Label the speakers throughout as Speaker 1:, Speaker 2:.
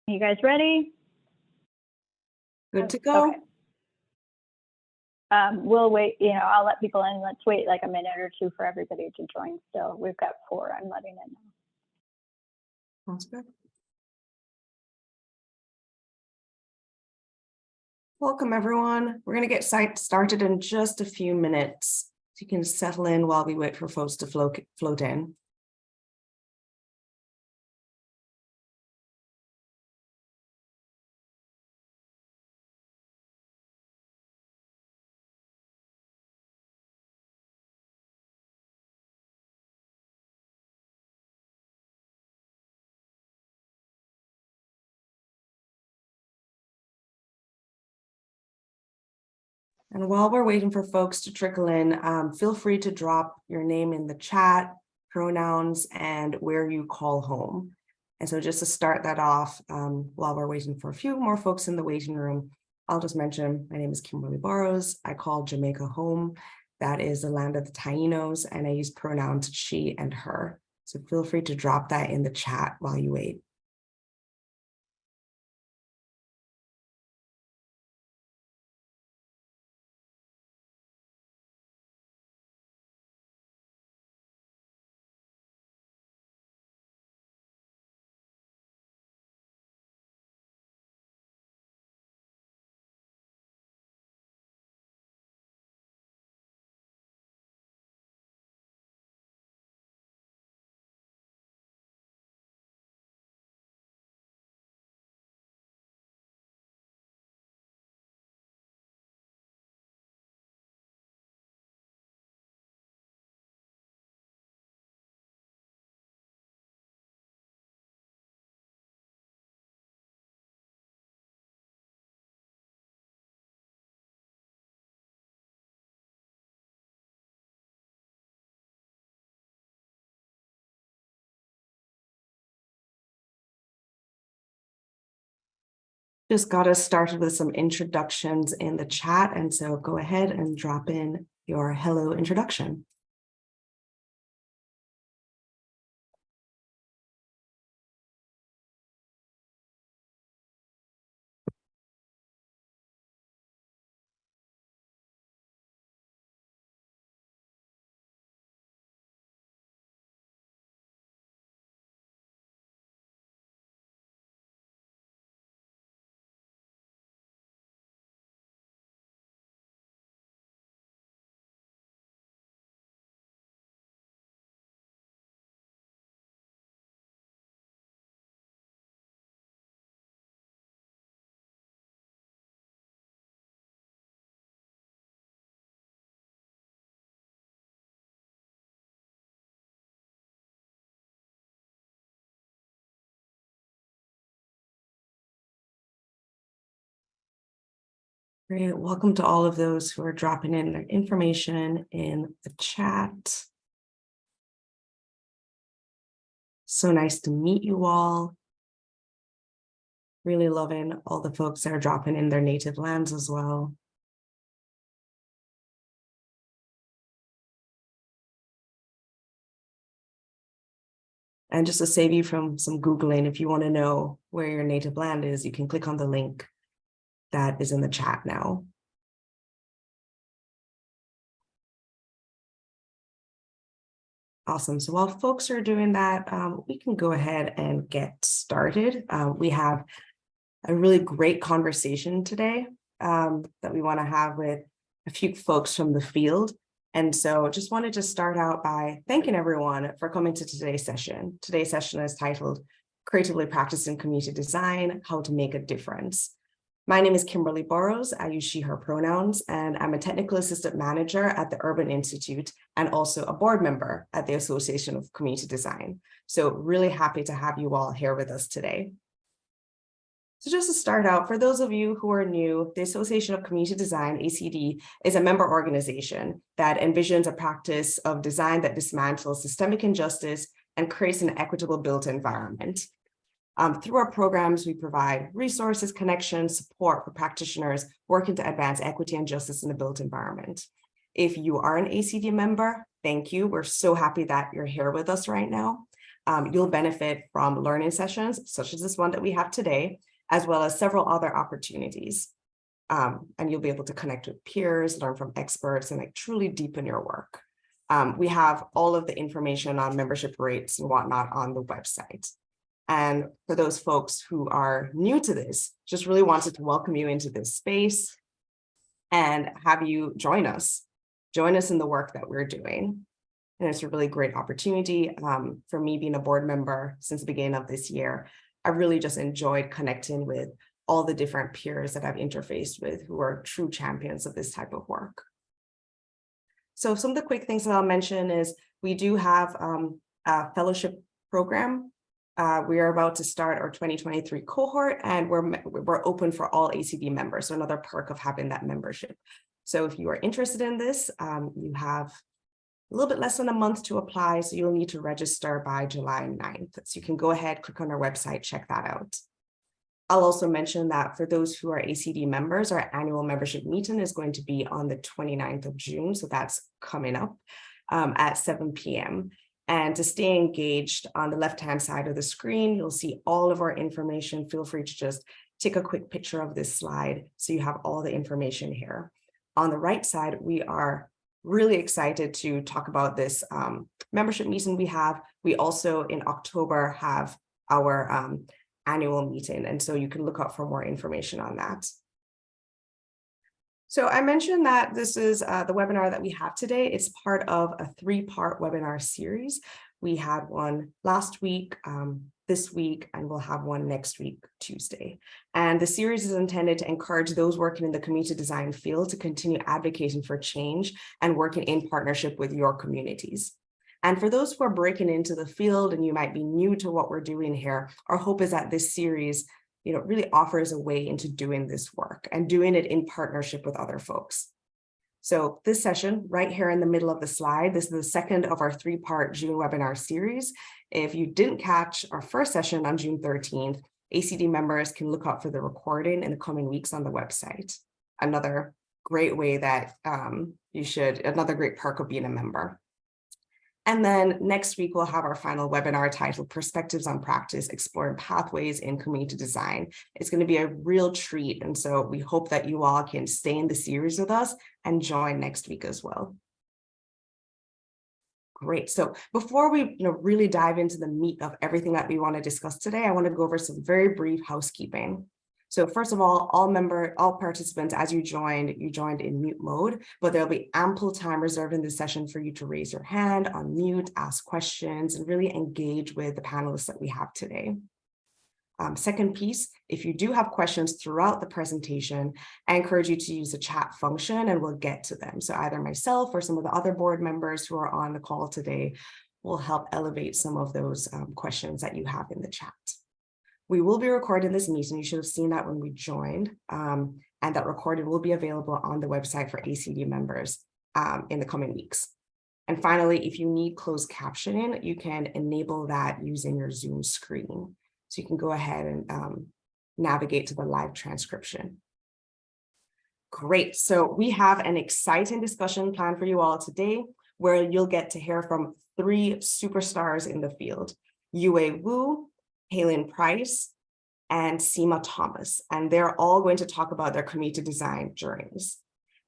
Speaker 1: You guys ready?
Speaker 2: Good to go.
Speaker 1: Okay. We'll wait, I'll let people in. Let's wait like a minute or two for everybody to join still. We've got 4, I'm letting in now.
Speaker 2: Sounds good. Welcome, everyone. We're going to get started in just a few minutes. So you can settle in while we wait for folks to float in. And while we're waiting for folks to trickle in, feel free to drop your name in the chat, pronouns, and where you call home. And so just to start that off, while we're waiting for a few more folks in the waiting room, I'll just mention my name is Kimberly Burrowes. I call Jamaica home. That is the land of the Tainos, and I use pronouns she and her. So feel free to drop that in the chat while you wait. Just got us started with some introductions in the chat, and so go ahead and drop in your hello introduction. Great. Welcome to all of those who are dropping in their information in the chat. So nice to meet you all. Really loving all the folks that are dropping in their native lands as well. And just to save you from some Googling, if you want to know where your native land is, you can click on the link that is in the chat now. Awesome. So while folks are doing that, we can go ahead and get started. We have a really great conversation today that we want to have with a few folks from the field. And so just wanted to start out by thanking everyone for coming to today's session. Today's session is titled Creatively Practicing Community Design, How to Make a Difference. My name is Kimberly Burrowes. I use she, her pronouns, and I'm a technical assistant manager at the Urban Institute and also a board member at the Association of Community Design. So really happy to have you all here with us today. So just to start out, for those of you who are new, the Association of Community Design, ACD, is a member organization that envisions a practice of design that dismantles systemic injustice and creates an equitable built environment. Through our programs, we provide resources, connections, support for practitioners working to advance equity and justice in the built environment. If you are an ACD member, thank you. We're so happy that you're here with us right now. You'll benefit from learning sessions, such as this one that we have today, as well as several other opportunities. And you'll be able to connect with peers, learn from experts, and like truly deepen your work. We have all of the information on membership rates and whatnot on the website. And for those folks who are new to this, just really wanted to welcome you into this space and have you join us in the work that we're doing. And it's a really great opportunity. For me being a board member since the beginning of this year, I really just enjoyed connecting with all the different peers that I've interfaced with who are true champions of this type of work. So some of the quick things that I'll mention is we do have a fellowship program. We are about to start our 2023 cohort, and we're open for all ACD members. So another perk of having that membership. So if you are interested in this, you have a little bit less than a month to apply. So you'll need to register by July 9th. So you can go ahead, click on our website, check that out. I'll also mention that for those who are ACD members, our annual membership meeting is going to be on the 29th of June. So that's coming up at 7 p.m. And to stay engaged, on the left-hand side of the screen, you'll see all of our information. Feel free to just take a quick picture of this slide so you have all the information here. On the right side, we are really excited to talk about this membership meeting we have. We also in October have our annual meeting, and so you can look out for more information on that. So I mentioned that this is the webinar that we have today. It's part of a 3-part webinar series. We had one last week, this week, and we'll have one next week, Tuesday. And the series is intended to encourage those working in the community design field to continue advocating for change and working in partnership with your communities. And for those who are breaking into the field and you might be new to what we're doing here, our hope is that this series really offers a way into doing this work and doing it in partnership with other folks. So this session right here in the middle of the slide, this is the second of our 3-part June webinar series. If you didn't catch our first session on June 13th, ACD members can look out for the recording in the coming weeks on the website. Another great way that another great perk of being a member. And then next week, we'll have our final webinar titled Perspectives on Practice, Exploring Pathways in Community Design. It's going to be a real treat. And so we hope that you all can stay in the series with us and join next week as well. Great. So before we really dive into the meat of everything that we want to discuss today, I want to go over some very brief housekeeping. So first of all participants, as you joined in mute mode, but there'll be ample time reserved in this session for you to raise your hand, unmute, ask questions, and really engage with the panelists that we have today. Second piece, if you do have questions throughout the presentation, I encourage you to use the chat function and we'll get to them. So either myself or some of the other board members who are on the call today will help elevate some of those questions that you have in the chat. We will be recording this meeting. You should have seen that when we joined, and that recording will be available on the website for ACD members in the coming weeks. And finally, if you need closed captioning, you can enable that using your Zoom screen. So you can go ahead and navigate to the live transcription. Great. So we have an exciting discussion planned for you all today, where you'll get to hear from 3 superstars in the field, Yue Wu, Hayling Price, and Seema Thomas, and they're all going to talk about their community design journeys.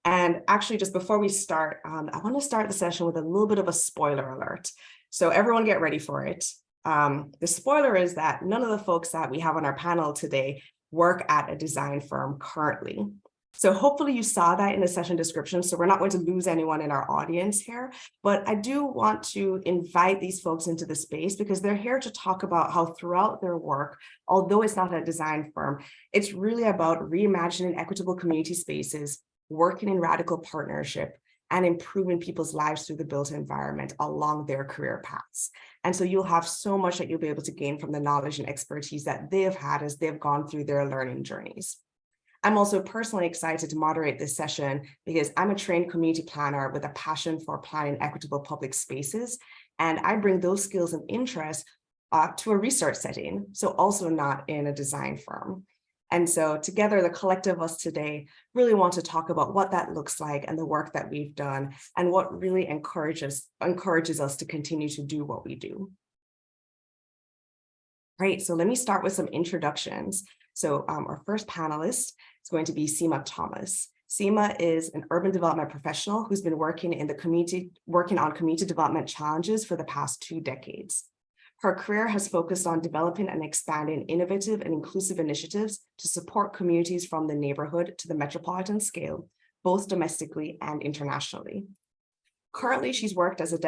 Speaker 2: And actually, just before we start, I want to start the session with a little bit of a spoiler alert. So everyone get ready for it. The spoiler is that none of the folks that we have on our panel today work at a design firm currently. So hopefully you saw that in the session description. So we're not going to lose anyone in our audience here, but I do want to invite these folks into the space because they're here to talk about how throughout their work, although it's not a design firm, it's really about reimagining equitable community spaces, working in radical partnership, and improving people's lives through the built environment along their career paths. And so you'll have so much that you'll be able to gain from the knowledge and expertise that they've had as they've gone through their learning journeys. I'm also personally excited to moderate this session because I'm a trained community planner with a passion for planning equitable public spaces, and I bring those skills and interests to a research setting, so also not in a design firm. And so together, the collective of us today really want to talk about what that looks like and the work that we've done and what really encourages us to continue to do what we do. Great, so let me start with some introductions. So our first panelist is going to be Seema Thomas. Seema is an urban development professional who's been working on community development challenges for the past 2 decades. Her career has focused on developing and expanding innovative and inclusive initiatives to support communities from the neighborhood to the metropolitan scale, both domestically and internationally. Currently, she works as the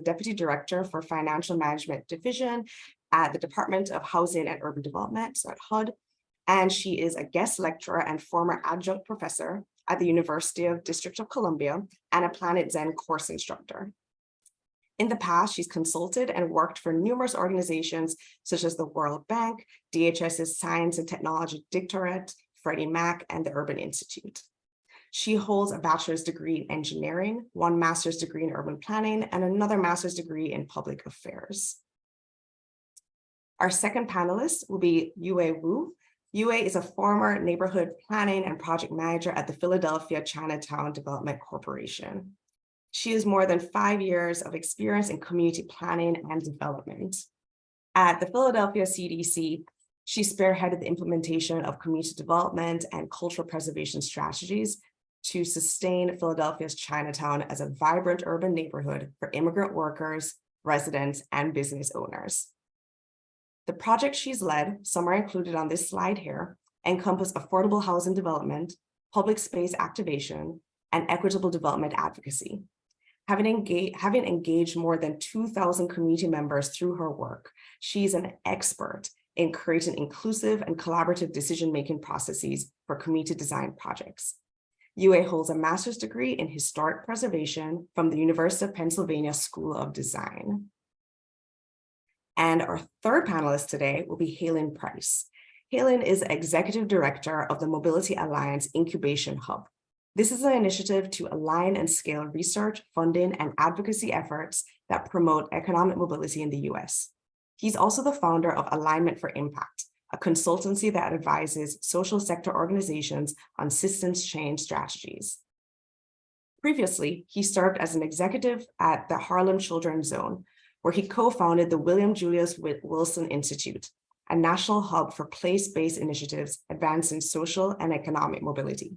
Speaker 2: Deputy Director for Financial Management Division at the Department of Housing and Urban Development, so at HUD, and she is a guest lecturer and former adjunct professor at the University of District of Columbia and a Planet Zen course instructor. In the past, she's consulted and worked for numerous organizations such as the World Bank, DHS's Science and Technology Directorate, Freddie Mac, and the Urban Institute. She holds a bachelor's degree in engineering, 1 master's degree in urban planning, and another master's degree in public affairs. Our second panelist will be Yue Wu. Yue is a former neighborhood planning and project manager at the Philadelphia Chinatown Development Corporation. She has more than 5 years of experience in community planning and development. At the Philadelphia CDC, she spearheaded the implementation of community development and cultural preservation strategies to sustain Philadelphia's Chinatown as a vibrant urban neighborhood for immigrant workers, residents, and business owners. The projects she's led, some are included on this slide here, encompass affordable housing development, public space activation, and equitable development advocacy. Having engaged more than 2,000 community members through her work, she's an expert in creating inclusive and collaborative decision-making processes for community design projects. Yue holds a master's degree in historic preservation from the University of Pennsylvania School of Design. And our third panelist today will be Hayling Price. Hayling is Executive Director of the Mobility Alliance Incubation Hub. This is an initiative to align and scale research, funding, and advocacy efforts that promote economic mobility in the US. He's also the founder of Alignment for Impact, a consultancy that advises social sector organizations on systems change strategies. Previously, he served as an executive at the Harlem Children's Zone, where he co-founded the William Julius Wilson Institute, a national hub for place-based initiatives advancing social and economic mobility.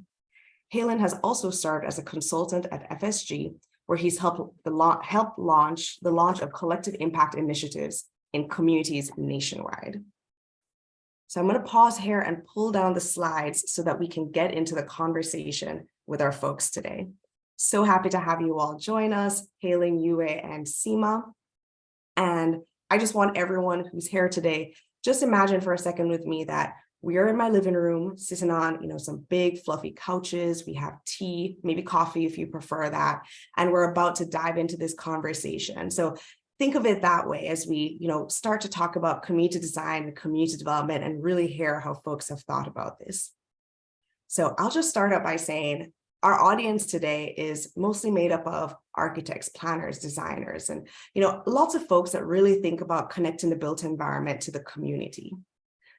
Speaker 2: Hayling has also served as a consultant at FSG, where he's helped launch the launch of collective impact initiatives in communities nationwide. So I'm going to pause here and pull down the slides so that we can get into the conversation with our folks today. So happy to have you all join us, Hayling, Yue, and Seema. And I just want everyone who's here today, just imagine for a second with me that we are in my living room, sitting on some big fluffy couches. We have tea, maybe coffee if you prefer that, and we're about to dive into this conversation. So think of it that way as we start to talk about community design and community development and really hear how folks have thought about this. So I'll just start out by saying our audience today is mostly made up of architects, planners, designers, and lots of folks that really think about connecting the built environment to the community.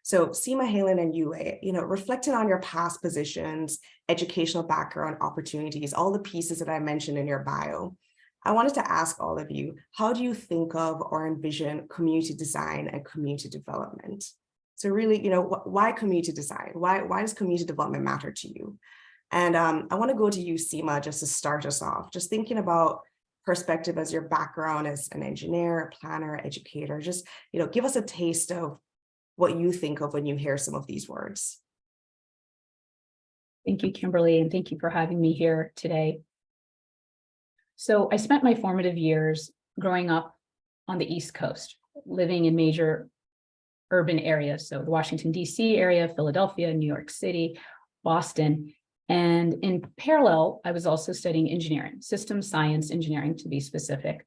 Speaker 2: So Seema, Hayling, and Yue, reflecting on your past positions, educational background, opportunities, all the pieces that I mentioned in your bio, I wanted to ask all of you, how do you think of or envision community design and community development? So really, why community design? Why does community development matter to you? And I want to go to you, Seema, just to start us off, just thinking about perspective as your background as an engineer, planner, educator, just give us a taste of what you think of when you hear some of these words.
Speaker 3: Thank you, Kimberly, and thank you for having me here today. So I spent my formative years growing up on the East Coast, living in major urban areas. So the Washington, D.C. area, Philadelphia, New York City, Boston. And in parallel, I was also studying engineering, systems science engineering to be specific.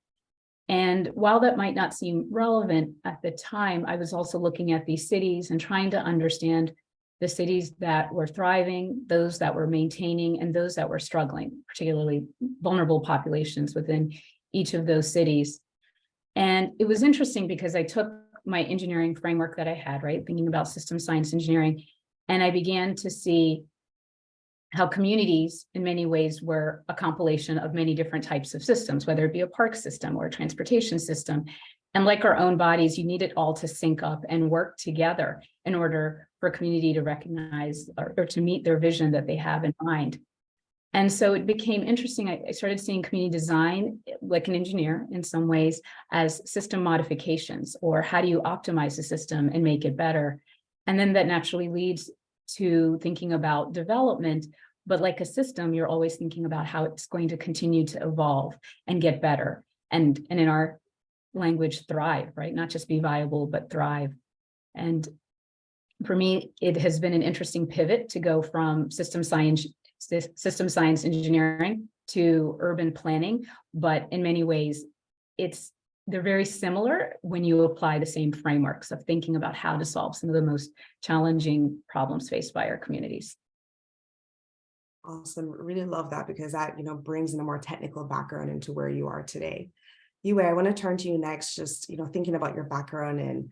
Speaker 3: And while that might not seem relevant at the time, I was also looking at these cities and trying to understand the cities that were thriving, those that were maintaining, and those that were struggling, particularly vulnerable populations within each of those cities. And it was interesting because I took my engineering framework that I had, right, thinking about system science engineering, and I began to see how communities in many ways were a compilation of many different types of systems, whether it be a park system or a transportation system. And like our own bodies, you need it all to sync up and work together in order for a community to recognize or to meet their vision that they have in mind. And so it became interesting. I started seeing community design, like an engineer in some ways, as system modifications, or how do you optimize the system and make it better? And then that naturally leads to thinking about development, but like a system, you're always thinking about how it's going to continue to evolve and get better. And in our language, thrive, right? Not just be viable, but thrive. And for me, it has been an interesting pivot to go from system science engineering to urban planning, but in many ways, they're very similar when you apply the same frameworks of thinking about how to solve some of the most challenging problems faced by our communities.
Speaker 2: Awesome. Really love that, because that, brings in a more technical background into where you are today. Yue, I want to turn to you next, just, thinking about your background in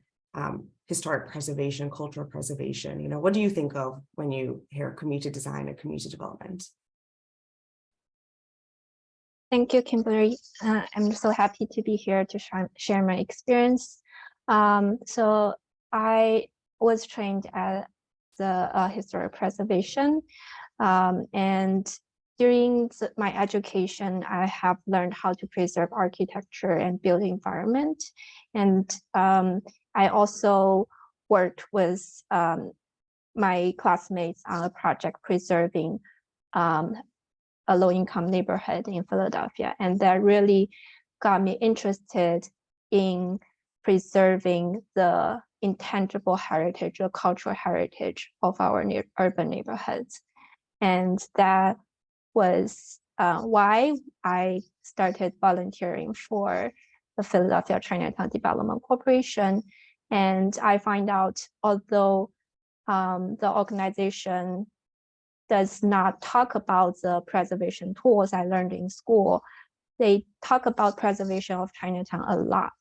Speaker 2: historic preservation, cultural preservation. What do you think of when you hear community design and community development?
Speaker 4: Thank you, Kimberly. I'm so happy to be here to share my experience. So I was trained at the historic preservation, and during my education, I have learned how to preserve architecture and built environment. And I also worked with my classmates on a project preserving a low-income neighborhood in Philadelphia. And that really got me interested in preserving the intangible heritage, the cultural heritage of our urban neighborhoods. And that was why I started volunteering for the Philadelphia Chinatown Development Corporation. And I find out, although the organization does not talk about the preservation tools I learned in school, they talk about preservation of Chinatown a lot,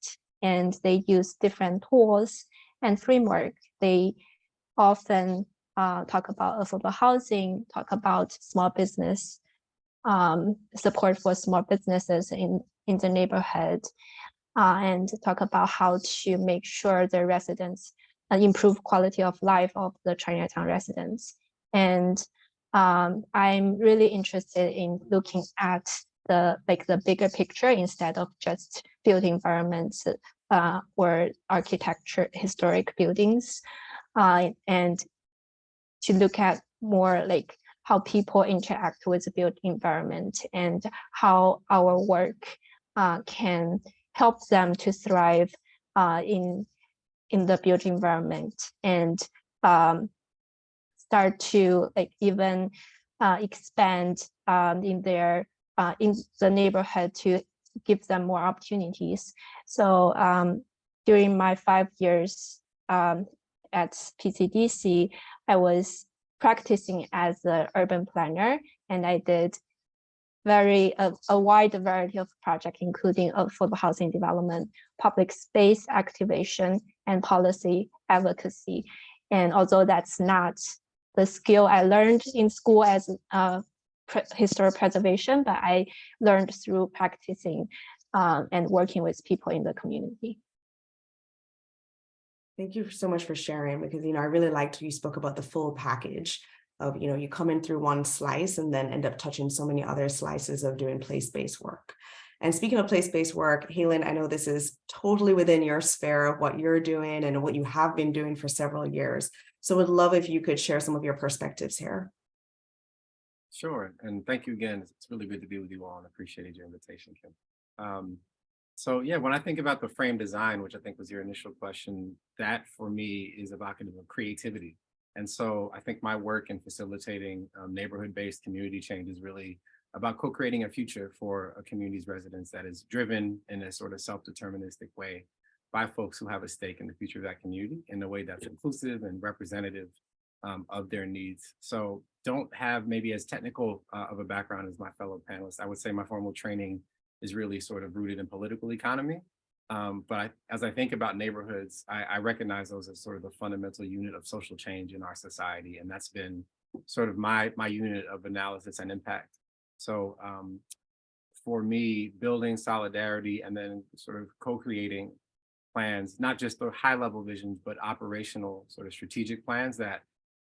Speaker 4: and they use different tools and framework. They often talk about affordable housing, talk about small business, support for small businesses in the neighborhood, and talk about how to make sure the residents improve quality of life of the Chinatown residents. And I'm really interested in looking at the bigger picture instead of just built environments or architecture, historic buildings, and to look at more like how people interact with the built environment and how our work can help them to thrive in the built environment, and start to even expand in the neighborhood to give them more opportunities. So during my 5 years at PCDC, I was practicing as an urban planner, and I did a wide variety of projects, including affordable housing development, public space activation, and policy advocacy. And although that's not the skill I learned in school as historic preservation, but I learned through practicing and working with people in the community.
Speaker 2: Thank you so much for sharing, because, I really liked you spoke about the full package of, you come in through one slice and then end up touching so many other slices of doing place-based work. And speaking of place-based work, Hayling, I know this is totally within your sphere of what you're doing and what you have been doing for several years. So would love if you could share some of your perspectives here.
Speaker 5: Sure. And thank you again. It's really good to be with you all, and appreciated your invitation, Kim. So yeah, when I think about the frame design, which I think was your initial question, that for me is evocative of creativity. And so I think my work in facilitating neighborhood-based community change is really about co-creating a future for a community's residents that is driven in a sort of self-deterministic way by folks who have a stake in the future of that community in a way that's inclusive and representative of their needs. So don't have maybe as technical of a background as my fellow panelists. I would say my formal training is really sort of rooted in political economy. But as I think about neighborhoods, I recognize those as sort of the fundamental unit of social change in our society. And that's been sort of my unit of analysis and impact. So for me, building solidarity and then sort of co-creating plans, not just the high level visions, but operational sort of strategic plans that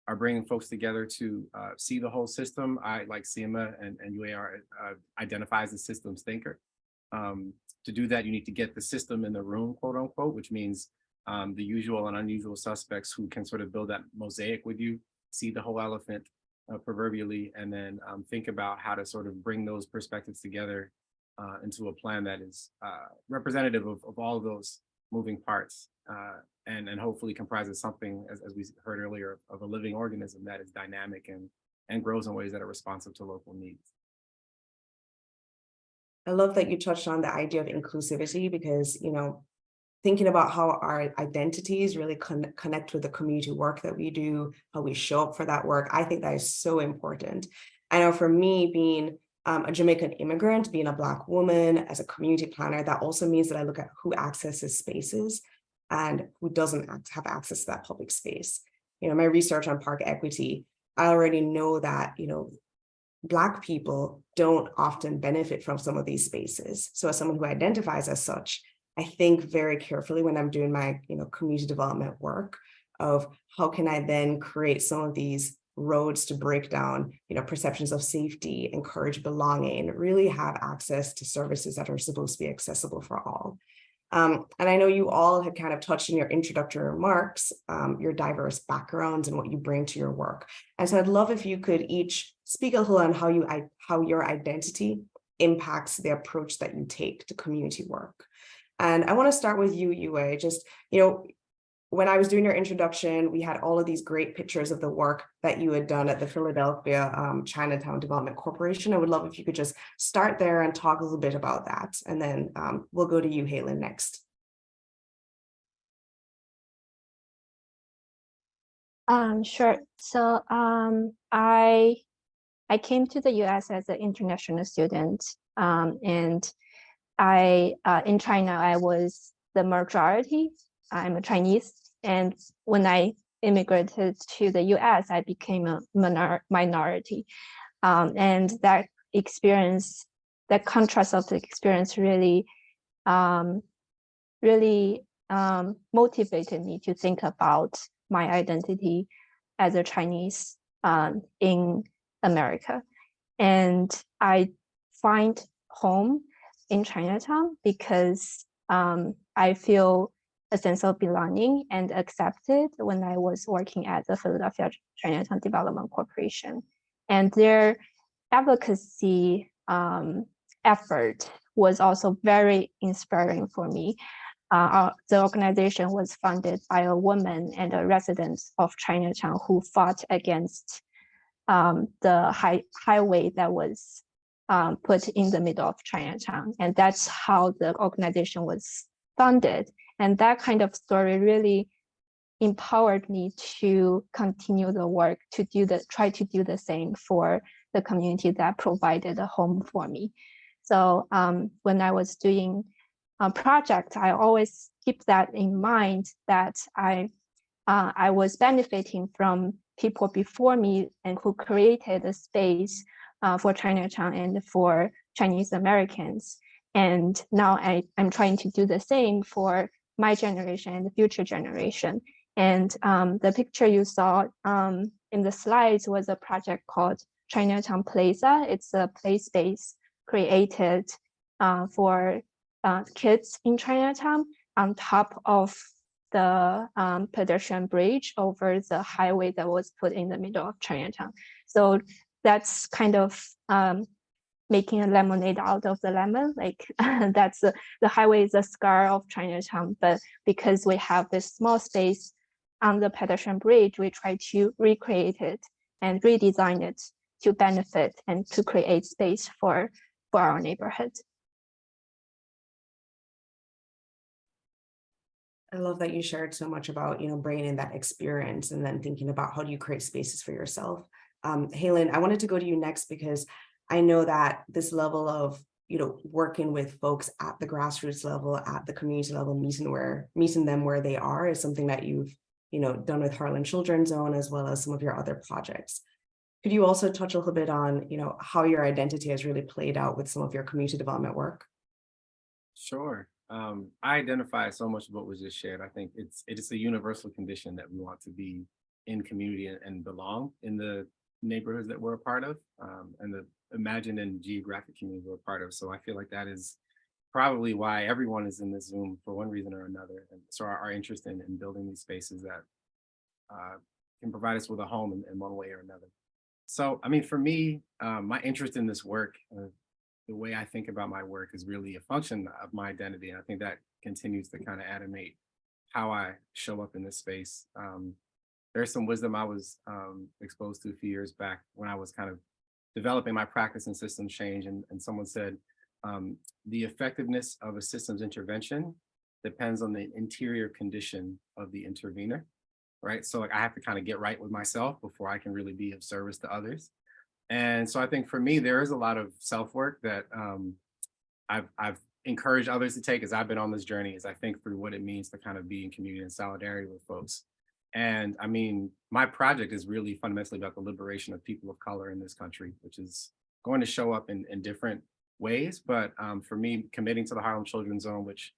Speaker 5: are bringing folks together to see the whole system. I, like Seema and UAR, identify as a systems thinker. To do that, you need to get the system in the room, quote unquote, which means the usual and unusual suspects who can sort of build that mosaic with you, see the whole elephant proverbially, and then think about how to sort of bring those perspectives together into a plan that is representative of all of those moving parts, and hopefully comprises something, as we heard earlier, of a living organism that is dynamic and grows in ways that are responsive to local needs.
Speaker 2: I love that you touched on the idea of inclusivity, because, thinking about how our identities really connect with the community work that we do, how we show up for that work, I think that is so important. I know for me, being a Jamaican immigrant, being a Black woman, as a community planner, that also means that I look at who accesses spaces and who doesn't have access to that public space. My research on park equity, I already know that, Black people don't often benefit from some of these spaces. So as someone who identifies as such, I think very carefully when I'm doing my, community development work of how can I then create some of these roads to break down, perceptions of safety, encourage belonging, really have access to services that are supposed to be accessible for all. And I know you all had kind of touched in your introductory remarks, your diverse backgrounds and what you bring to your work. And so I'd love if you could each speak a little on how your identity impacts the approach that you take to community work. And I want to start with you, Yue. Just, when I was doing your introduction, we had all of these great pictures of the work that you had done at the Philadelphia Chinatown Development Corporation. I would love if you could just start there and talk a little bit about that. And then we'll go to you, Hayling, next.
Speaker 4: Sure. So I came to the US as an international student, and in China, I was the majority. I'm a Chinese. And when I immigrated to the US, I became a minority. And that experience, that contrast of the experience really, motivated me to think about my identity as a Chinese in America. And I find home in Chinatown because I feel a sense of belonging and accepted when I was working at the Philadelphia Chinatown Development Corporation. And their advocacy effort was also very inspiring for me. The organization was funded by a woman and a resident of Chinatown who fought against the highway that was put in the middle of Chinatown. And that's how the organization was funded. And that kind of story really empowered me to continue the work, try to do the same for the community that provided a home for me. So when I was doing a project, I always keep that in mind, that I was benefiting from people before me and who created a space for Chinatown and for Chinese Americans. And now I'm trying to do the same for my generation and the future generation. And the picture you saw in the slides was a project called Chinatown Plaza. It's a play space created for kids in Chinatown on top of the pedestrian bridge over the highway that was put in the middle of Chinatown. So that's kind of making a lemonade out of the lemon. Like that's the highway is a scar of Chinatown, but because we have this small space on the pedestrian bridge, we try to recreate it and redesign it to benefit and to create space for our neighborhood.
Speaker 2: I love that you shared so much about, bringing in that experience and then thinking about how do you create spaces for yourself. Hayling, I wanted to go to you next because I know that this level of, working with folks at the grassroots level, at the community level, meeting them where they are is something that you've, done with Harlan Children's Zone as well as some of your other projects. Could you also touch a little bit on, how your identity has really played out with some of your community development work?
Speaker 5: Sure. I identify so much of what was just shared. I think it's a universal condition that we want to be in community and belong in the neighborhoods that we're a part of, and the imagined and geographic community we're a part of. So I feel like that is probably why everyone is in this Zoom for one reason or another. And so our interest in building these spaces that can provide us with a home in one way or another. So, I mean, for me, my interest in this work, the way I think about my work is really a function of my identity. And I think that continues to kind of animate how I show up in this space. There's some wisdom I was exposed to a few years back when I was kind of developing my practice in systems change. And someone said, the effectiveness of a systems intervention depends on the interior condition of the intervener, right? So like I have to kind of get right with myself before I can really be of service to others. And so I think for me, there is a lot of self-work that I've encouraged others to take as I've been on this journey, as I think through what it means to kind of be in community and solidarity with folks. And I mean, my project is really fundamentally about the liberation of people of color in this country, which is going to show up in different ways. But for me, committing to the Harlem Children's Zone, which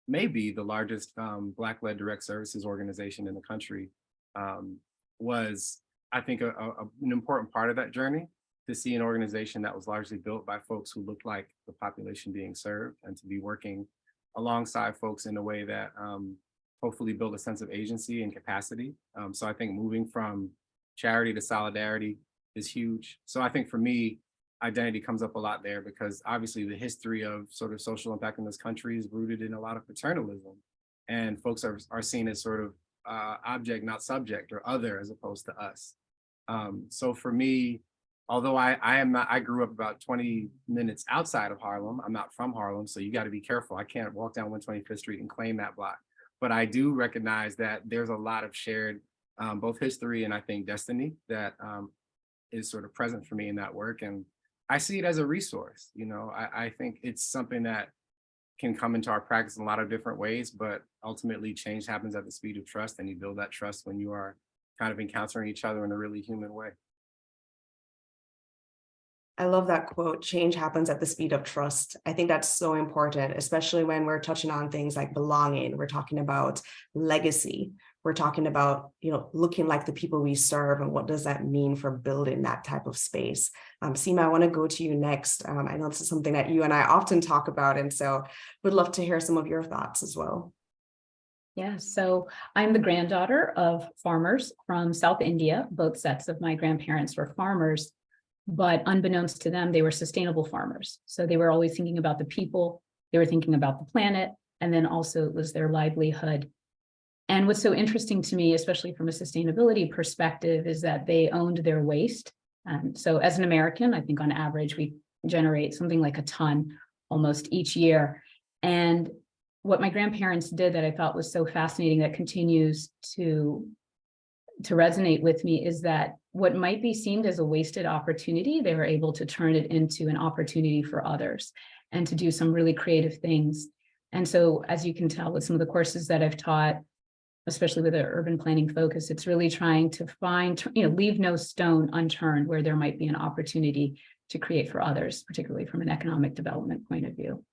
Speaker 5: may be the largest Black-led direct services organization in the country, was, I think, an important part of that journey, to see an organization that was largely built by folks who looked like the population being served, and to be working alongside folks in a way that hopefully build a sense of agency and capacity. So I think moving from charity to solidarity is huge. So I think for me, identity comes up a lot there, because obviously the history of sort of social impact in this country is rooted in a lot of paternalism, and folks are seen as sort of object, not subject, or other, as opposed to us. So for me, although I grew up about 20 minutes outside of Harlem, I'm not from Harlem, so you got to be careful. I can't walk down 125th Street and claim that block. But I do recognize that there's a lot of shared both history and I think destiny that is sort of present for me in that work. And I see it as a resource. You know, I think it's something that can come into our practice in a lot of different ways, but ultimately change happens at the speed of trust, and you build that trust when you are kind of encountering each other in a really human way.
Speaker 2: I love that quote, change happens at the speed of trust. I think that's so important, especially when we're touching on things like belonging. We're talking about legacy. We're talking about, looking like the people we serve, and what does that mean for building that type of space. Seema, I want to go to you next. I know this is something that you and I often talk about, and so would love to hear some of your thoughts as well.
Speaker 3: Yeah, so I'm the granddaughter of farmers from South India. Both sets of my grandparents were farmers, but unbeknownst to them, they were sustainable farmers. So they were always thinking about the people, they were thinking about the planet, and then also it was their livelihood. And what's so interesting to me, especially from a sustainability perspective, is that they owned their waste. So as an American, I think on average, we generate something like a ton almost each year. And what my grandparents did that I thought was so fascinating, that continues to resonate with me, is that what might be seen as a wasted opportunity, they were able to turn it into an opportunity for others and to do some really creative things. And so, as you can tell with some of the courses that I've taught, especially with an urban planning focus, it's really trying to find, leave no stone unturned where there might be an opportunity to create for others, particularly from an economic development point of view.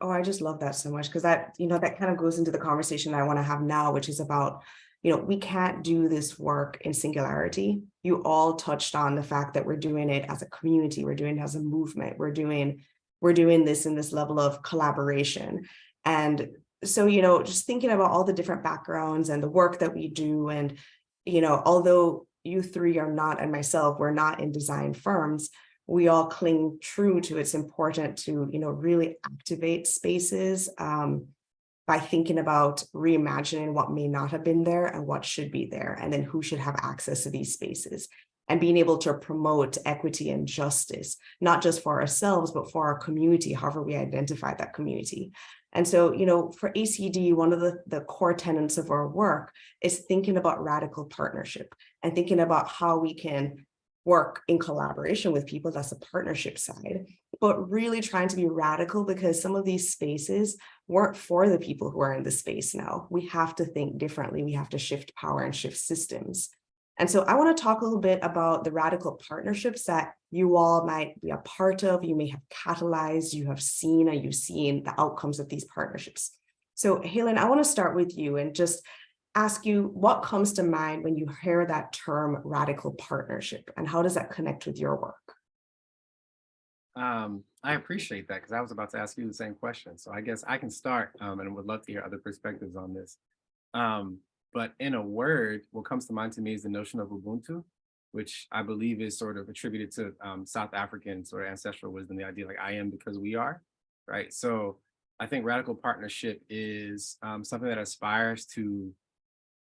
Speaker 2: Oh, I just love that so much, because that kind of goes into the conversation that I want to have now, which is about, we can't do this work in singularity. You all touched on the fact that we're doing it as a community, we're doing it as a movement, we're doing this in this level of collaboration. And so, just thinking about all the different backgrounds and the work that we do, and, although you three are not, and myself, we're not in design firms, we all cling true to it's important to, really activate spaces by thinking about reimagining what may not have been there and what should be there, and then who should have access to these spaces, and being able to promote equity and justice, not just for ourselves, but for our community, however we identify that community. And so, for ACD, one of the core tenets of our work is thinking about radical partnership, and thinking about how we can work in collaboration with people. That's the partnership side, but really trying to be radical, because some of these spaces weren't for the people who are in the space now. We have to think differently. We have to shift power and shift systems. And so I want to talk a little bit about the radical partnerships that you all might be a part of, you may have catalyzed, you have seen, and you've seen the outcomes of these partnerships. So Hayling, I want to start with you and just ask you what comes to mind when you hear that term radical partnership, and how does that connect with your work?
Speaker 5: I appreciate that, because I was about to ask you the same question. So I guess I can start and would love to hear other perspectives on this. But in a word, what comes to mind to me is the notion of Ubuntu, which I believe is sort of attributed to South African sort of ancestral wisdom, the idea like I am because we are, right? So I think radical partnership is something that aspires to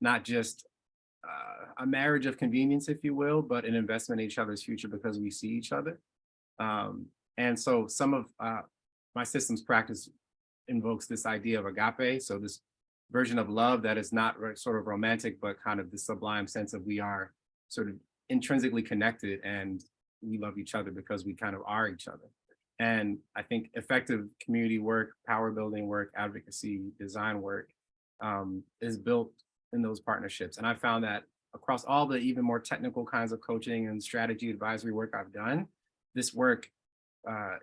Speaker 5: not just a marriage of convenience, if you will, but an investment in each other's future because we see each other. And so some of my systems practice invokes this idea of agape. So this version of love that is not sort of romantic, but kind of the sublime sense of we are sort of intrinsically connected and we love each other because we kind of are each other. And I think effective community work, power building work, advocacy, design work is built in those partnerships. And I found that across all the even more technical kinds of coaching and strategy advisory work I've done, this work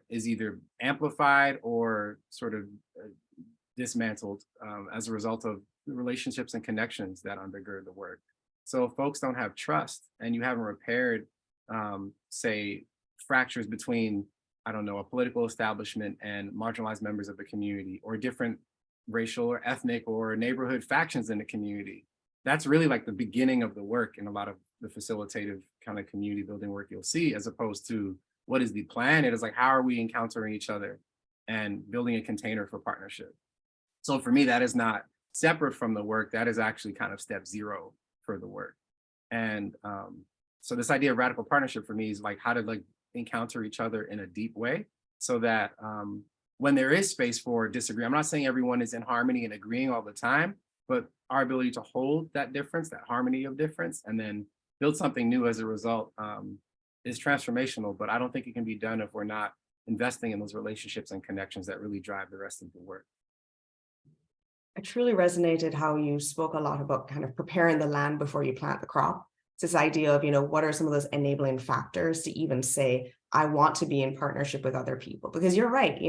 Speaker 5: is either amplified or sort of dismantled as a result of the relationships and connections that undergird the work. So if folks don't have trust and you haven't repaired, say, fractures between, I don't know, a political establishment and marginalized members of the community, or different racial or ethnic or neighborhood factions in the community, that's really like the beginning of the work in a lot of the facilitative kind of community building work you'll see, as opposed to what is the plan? It is like, how are we encountering each other and building a container for partnership? So for me, that is not separate from the work. That is actually kind of step zero for the work. And so this idea of radical partnership for me is like how to like encounter each other in a deep way, so that when there is space for disagreement, I'm not saying everyone is in harmony and agreeing all the time, but our ability to hold that difference, that harmony of difference, and then build something new as a result is transformational. But I don't think it can be done if we're not investing in those relationships and connections that really drive the rest of the work.
Speaker 2: I truly resonated how you spoke a lot about kind of preparing the land before you plant the crop. It's this idea of, what are some of those enabling factors to even say, I want to be in partnership with other people? Because you're right,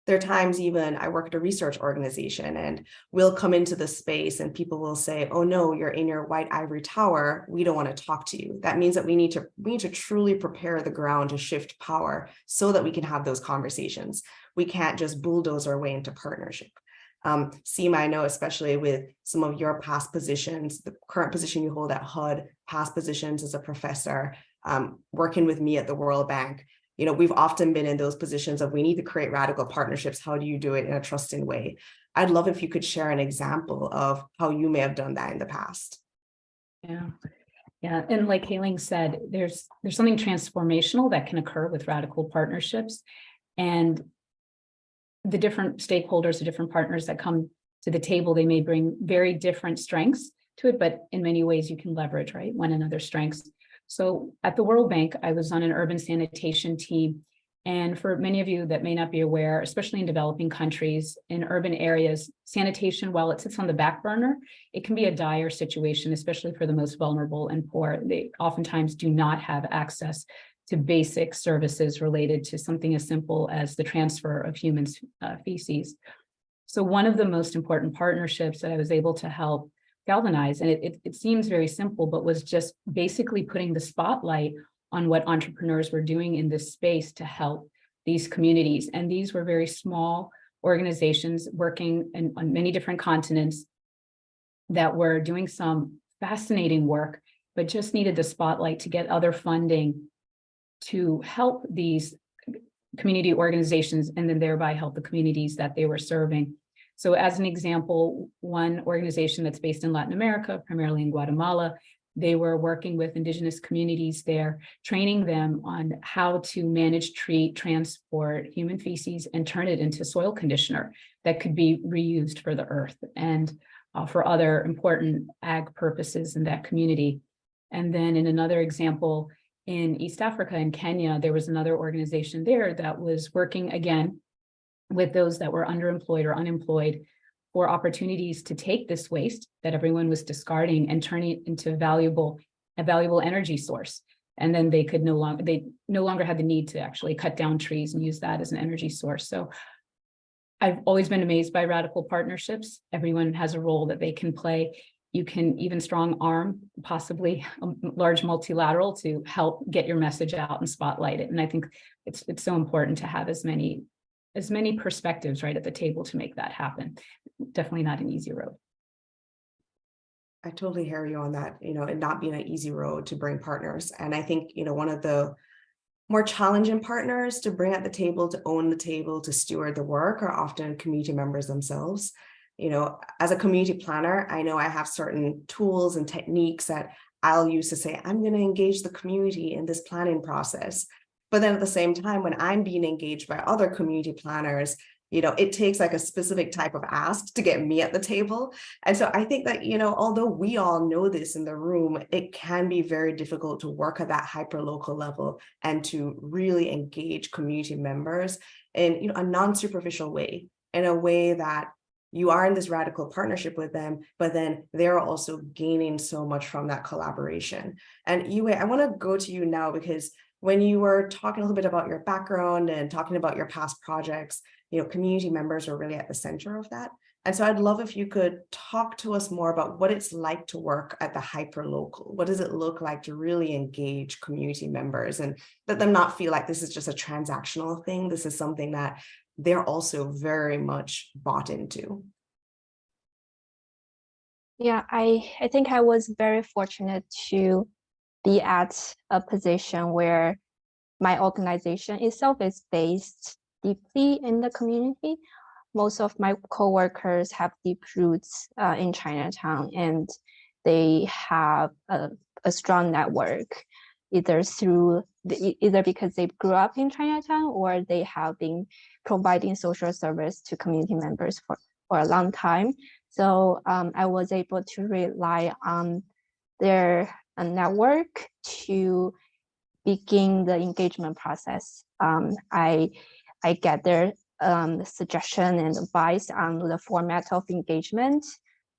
Speaker 2: there are times, even I work at a research organization, and we'll come into the space and people will say, oh no, you're in your white ivory tower, we don't want to talk to you. That means that we need to truly prepare the ground to shift power so that we can have those conversations. We can't just bulldoze our way into partnership. Seema, I know, especially with some of your past positions, the current position you hold at HUD, past positions as a professor, working with me at the World Bank, we've often been in those positions of we need to create radical partnerships. How do you do it in a trusting way? I'd love if you could share an example of how you may have done that in the past.
Speaker 3: Yeah. And like Hayling said, there's something transformational that can occur with radical partnerships, and the different stakeholders, the different partners that come to the table, they may bring very different strengths to it, but in many ways you can leverage, right, one another's strengths. So at the World Bank, I was on an urban sanitation team. And for many of you that may not be aware, especially in developing countries, in urban areas, sanitation, while it sits on the back burner, it can be a dire situation, especially for the most vulnerable and poor. They oftentimes do not have access to basic services related to something as simple as the transfer of human feces. So one of the most important partnerships that I was able to help galvanize, and it seems very simple, but was just basically putting the spotlight on what entrepreneurs were doing in this space to help these communities. And these were very small organizations working on many different continents that were doing some fascinating work, but just needed the spotlight to get other funding to help these community organizations and then thereby help the communities that they were serving. So as an example, one organization that's based in Latin America, primarily in Guatemala, they were working with indigenous communities there, training them on how to manage, treat, transport human feces and turn it into soil conditioner that could be reused for the earth and for other important ag purposes in that community. And then in another example, in East Africa, in Kenya, there was another organization there that was working again with those that were underemployed or unemployed for opportunities to take this waste that everyone was discarding and turn it into valuable a valuable energy source. And then they no longer had the need to actually cut down trees and use that as an energy source. So I've always been amazed by radical partnerships. Everyone has a role that they can play. You can even strong arm, possibly a large multilateral, to help get your message out and spotlight it. And I think it's so important to have as many perspectives right at the table to make that happen. Definitely not an easy road.
Speaker 2: I totally hear you on that, it not being an easy road to bring partners. And I think, one of the more challenging partners to bring at the table, to own the table, to steward the work are often community members themselves. As a community planner, I know I have certain tools and techniques that I'll use to say, I'm going to engage the community in this planning process. But then at the same time, when I'm being engaged by other community planners, it takes like a specific type of ask to get me at the table. And so I think that, although we all know this in the room, it can be very difficult to work at that hyper-local level and to really engage community members in a non-superficial way, in a way that you are in this radical partnership with them, but then they're also gaining so much from that collaboration. And Yue, I want to go to you now, because when you were talking a little bit about your background and talking about your past projects, community members are really at the center of that. And so I'd love if you could talk to us more about what it's like to work at the hyper-local. What does it look like to really engage community members and let them not feel like this is just a transactional thing? This is something that they're also very much bought into.
Speaker 4: Yeah, I think I was very fortunate to be at a position where my organization itself is based deeply in the community. Most of my coworkers have deep roots in Chinatown, and they have a strong network, either because they grew up in Chinatown or they have been providing social service to community members for a long time. So I was able to rely on their network to begin the engagement process. I get their suggestion and advice on the format of engagement,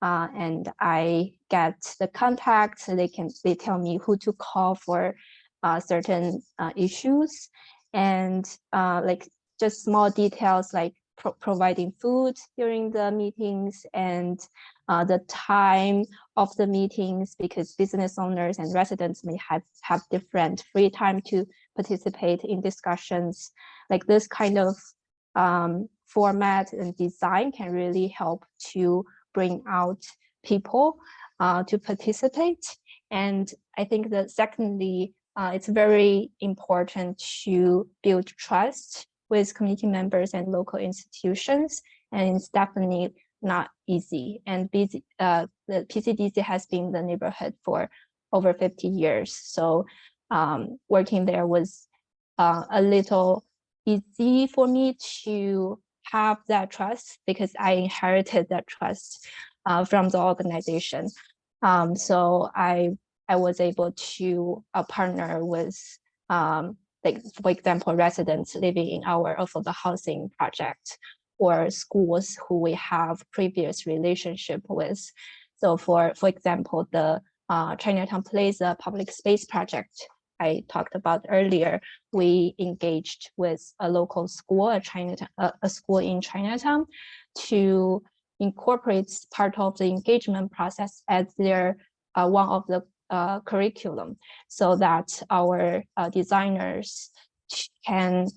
Speaker 4: and I get the contact. They tell me who to call for certain issues, and like just small details like providing food during the meetings and the time of the meetings, because business owners and residents may have different free time to participate in discussions. Like this kind of format and design can really help to bring out people to participate. And I think that secondly, it's very important to build trust with community members and local institutions, and it's definitely not easy. And the PCDC has been in the neighborhood for over 50 years. So working there was a little easy for me to have that trust, because I inherited that trust from the organization. So I was able to partner with like, for example, residents living in our affordable housing project, or schools who we have previous relationship with. So for example, the Chinatown Plaza public space project I talked about earlier, we engaged with a local school, a school in Chinatown, to incorporate part of the engagement process as their one of the curriculum, so that our designers can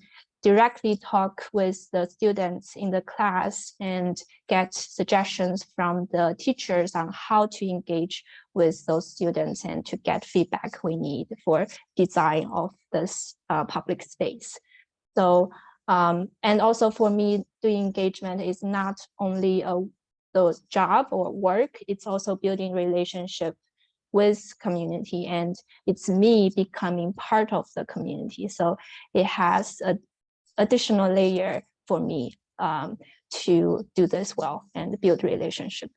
Speaker 4: directly talk with the students in the class and get suggestions from the teachers on how to engage with those students and to get feedback we need for design of this public space. So, and also for me, doing engagement is not only the job or work, it's also building relationship with community, and it's me becoming part of the community. So it has an additional layer for me to do this well and build relationship.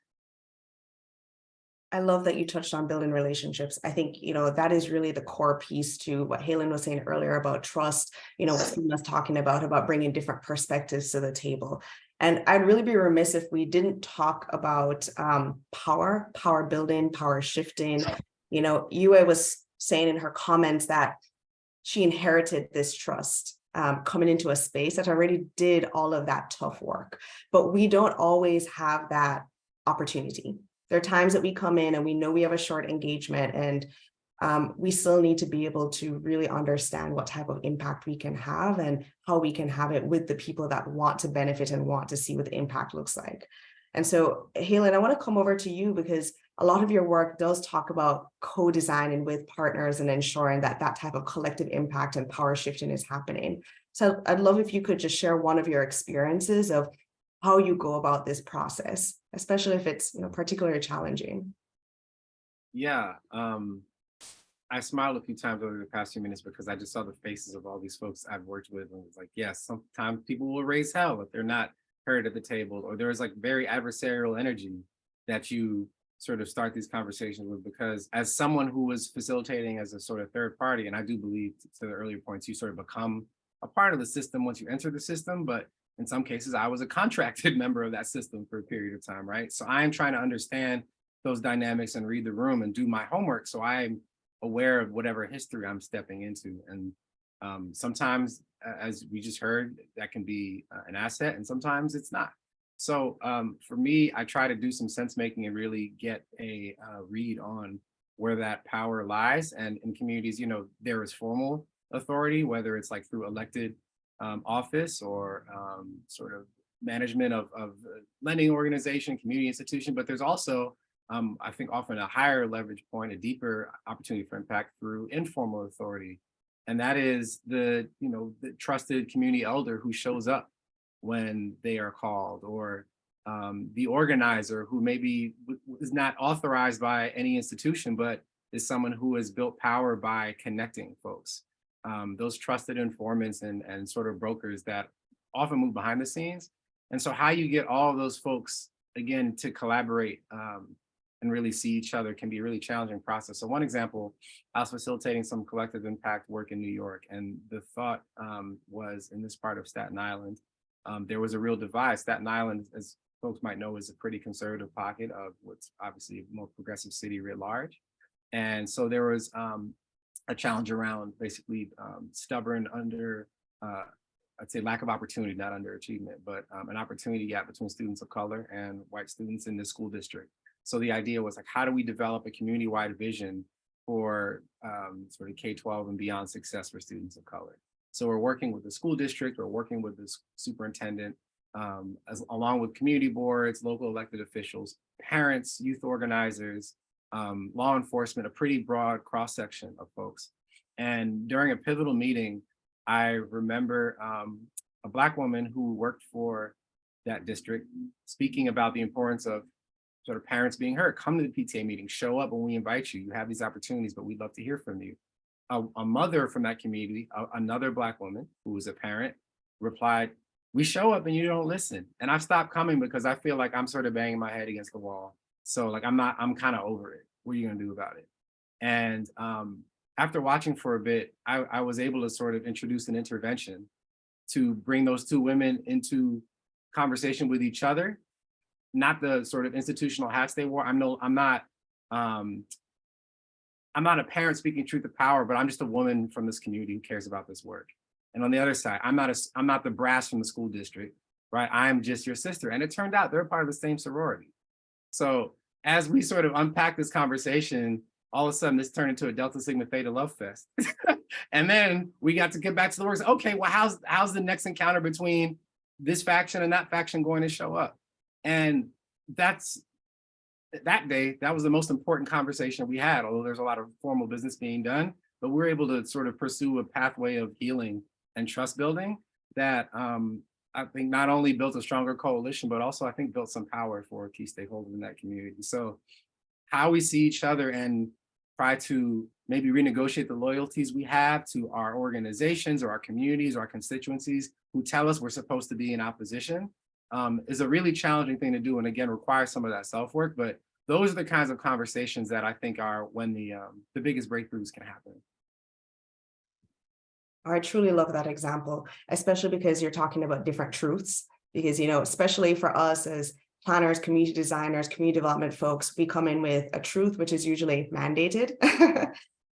Speaker 2: I love that you touched on building relationships. I think, that is really the core piece to what Hayling was saying earlier about trust, what Seema's talking about bringing different perspectives to the table. And I'd really be remiss if we didn't talk about power building, power shifting, You know, Yue was saying in her comments that she inherited this trust coming into a space that already did all of that tough work. But we don't always have that opportunity. There are times that we come in and we know we have a short engagement, and we still need to be able to really understand what type of impact we can have and how we can have it with the people that want to benefit and want to see what the impact looks like. And so, Hayling, I want to come over to you because a lot of your work does talk about co-designing with partners and ensuring that that type of collective impact and power shifting is happening. So I'd love if you could just share one of your experiences of how you go about this process, especially if it's, you know, particularly challenging.
Speaker 5: Yeah, I smiled a few times over the past few minutes because I just saw the faces of all these folks I've worked with, and it's like, yes, sometimes people will raise hell if they're not heard at the table, or there's like very adversarial energy that you sort of start these conversations with, because as someone who was facilitating as a sort of third party, and I do believe to the earlier points, you sort of become a part of the system once you enter the system, but in some cases I was a contracted member of that system for a period of time, right? So I'm trying to understand those dynamics and read the room and do my homework so I'm aware of whatever history I'm stepping into. And sometimes, as we just heard, that can be an asset, and sometimes it's not. So for me, I try to do some sense making and really get a read on where that power lies. And in communities, you know, there is formal authority, whether it's like through elected office or sort of management of lending organization, community institution, but there's also I think often a higher leverage point, a deeper opportunity for impact through informal authority. And that is the, you know, the trusted community elder who shows up when they are called, or the organizer who maybe is not authorized by any institution, but is someone who has built power by connecting folks. Those trusted informants and sort of brokers that often move behind the scenes. And so how you get all of those folks, again, to collaborate and really see each other can be a really challenging process. So one example, I was facilitating some collective impact work in New York, and the thought was in this part of Staten Island, there was a real divide. Staten Island, as folks might know, is a pretty conservative pocket of what's obviously a more progressive city writ large. And so there was a challenge around basically stubborn under, I'd say lack of opportunity, not underachievement, but an opportunity gap between students of color and white students in the school district. So the idea was like, how do we develop a community-wide vision for sort of K-12 and beyond success for students of color? So we're working with the school district, we're working with the superintendent, along with community boards, local elected officials, parents, youth organizers, law enforcement, a pretty broad cross-section of folks. And during a pivotal meeting, I remember a Black woman who worked for that district speaking about the importance of sort of parents being heard. Come to the PTA meeting, show up when we invite you. You have these opportunities, but we'd love to hear from you. A mother from that community, another Black woman who was a parent, replied, "We show up and you don't listen." And I've stopped coming because I feel like I'm sort of banging my head against the wall. So like, I'm kind of over it. What are you gonna do about it? And after watching for a bit, I was able to sort of introduce an intervention to bring those two women into conversation with each other, not the sort of institutional hats they wore. I'm not a parent speaking truth to power, but I'm just a woman from this community who cares about this work. And on the other side, I'm not the brass from the school district, right? I'm just your sister. And it turned out they're part of the same sorority. So as we sort of unpack this conversation, all of a sudden this turned into a Delta Sigma Theta love fest. And then we got to get back to the work. Okay, well, how's the next encounter between this faction and that faction going to show up? And that day, that was the most important conversation we had, although there's a lot of formal business being done, but we're able to sort of pursue a pathway of healing and trust building that I think not only built a stronger coalition, but also I think built some power for key stakeholders in that community. So how we see each other and try to maybe renegotiate the loyalties we have to our organizations or our communities or our constituencies who tell us we're supposed to be in opposition is a really challenging thing to do. And again, requires some of that self-work, but those are the kinds of conversations that I think are when the biggest breakthroughs can happen.
Speaker 2: I truly love that example, especially because you're talking about different truths, because, you know, especially for us as planners, community designers, community development folks, we come in with a truth, which is usually mandated.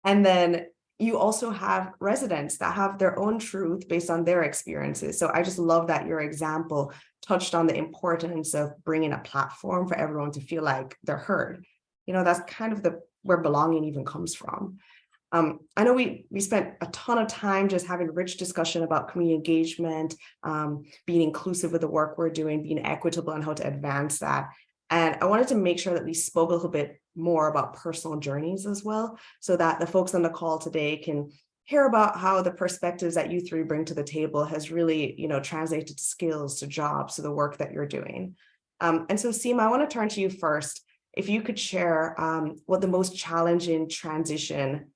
Speaker 2: And then you also have residents that have their own truth based on their experiences. So I just love that your example touched on the importance of bringing a platform for everyone to feel like they're heard. You know, that's kind of where belonging even comes from. I know we spent a ton of time just having rich discussion about community engagement, being inclusive with the work we're doing, being equitable and how to advance that. And I wanted to make sure that we spoke a little bit more about personal journeys as well, so that the folks on the call today can hear about how the perspectives that you three bring to the table has really, you know, translated to skills, to jobs, to the work that you're doing. And so Seema, I want to turn to you first. If you could share what the most challenging transition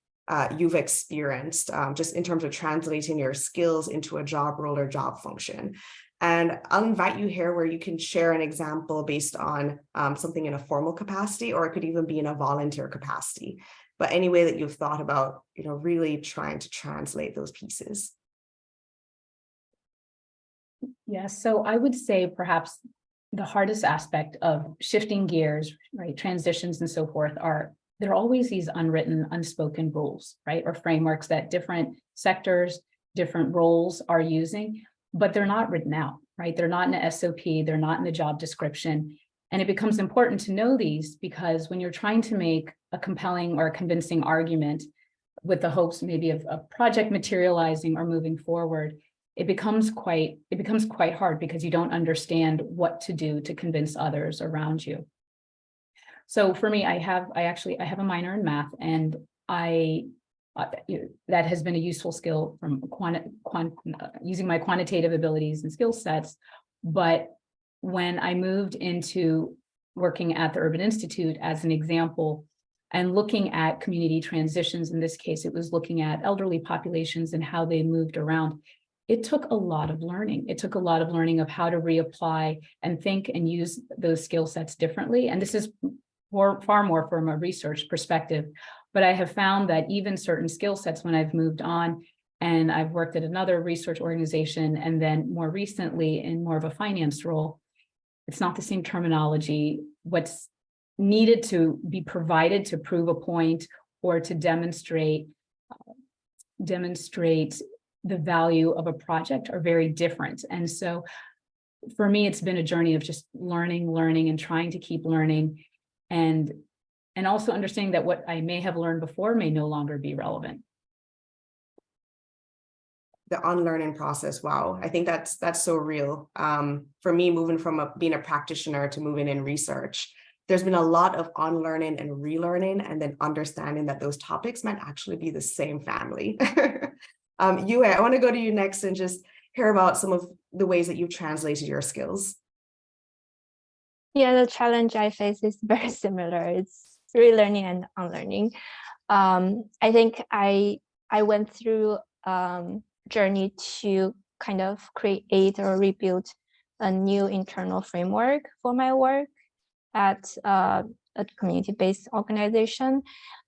Speaker 2: you've experienced, just in terms of translating your skills into a job role or job function. And I'll invite you here where you can share an example based on something in a formal capacity, or it could even be in a volunteer capacity. But any way that you've thought about, you know, really trying to translate those pieces.
Speaker 3: Yeah, so I would say perhaps the hardest aspect of shifting gears, right, transitions and so forth, there are always these unwritten, unspoken rules, right, or frameworks that different sectors, different roles are using, but they're not written out, right? They're not in a SOP, they're not in the job description. And it becomes important to know these because when you're trying to make a compelling or a convincing argument with the hopes maybe of a project materializing or moving forward, it becomes quite hard because you don't understand what to do to convince others around you. So for me, I have a minor in math, and that has been a useful skill from using my quantitative abilities and skill sets. But when I moved into working at the Urban Institute as an example, and looking at community transitions, in this case, it was looking at elderly populations and how they moved around. It took a lot of learning. It took a lot of learning of how to reapply and think and use those skill sets differently. And this is far more from a research perspective. But I have found that even certain skill sets, when I've moved on and I've worked at another research organization, and then more recently in more of a finance role, it's not the same terminology. What's needed to be provided to prove a point or to demonstrate the value of a project are very different. And so for me, it's been a journey of just learning and trying to keep learning, and also understanding that what I may have learned before may no longer be relevant.
Speaker 2: The unlearning process, wow, I think that's so real. For me, moving from being a practitioner to moving in research, there's been a lot of unlearning and relearning, and then understanding that those topics might actually be the same family. Yue, I want to go to you next and just hear about some of the ways that you've translated your skills.
Speaker 4: Yeah, the challenge I face is very similar. It's relearning and unlearning. I think I went through journey to kind of create or rebuild a new internal framework for my work at a community-based organization.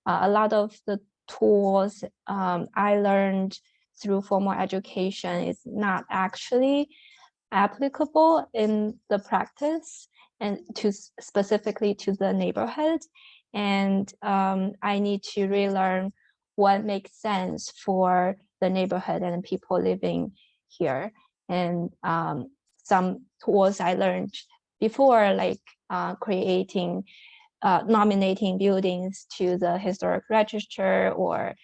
Speaker 4: A lot of the tools I learned through formal education is not actually applicable in the practice and specifically to the neighborhood. And I need to relearn what makes sense for the neighborhood and people living here. And some tools I learned before, like nominating buildings to the historic register, or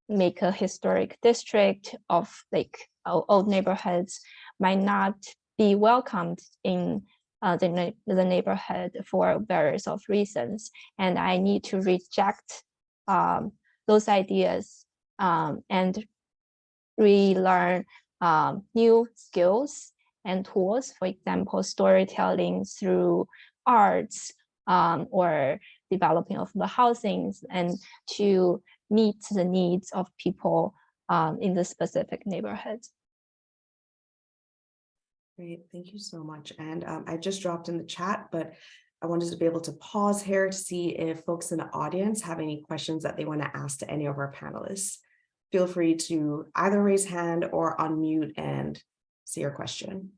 Speaker 4: make a historic district of like old neighborhoods, might not be welcomed in the neighborhood for various of reasons. And I need to reject those ideas and relearn new skills and tools, for example, storytelling through arts, or developing of the housings, and to meet the needs of people in the specific neighborhood.
Speaker 2: Great, thank you so much. And I just dropped in the chat, but I wanted to be able to pause here to see if folks in the audience have any questions that they want to ask to any of our panelists. Feel free to either raise hand or unmute and say your question.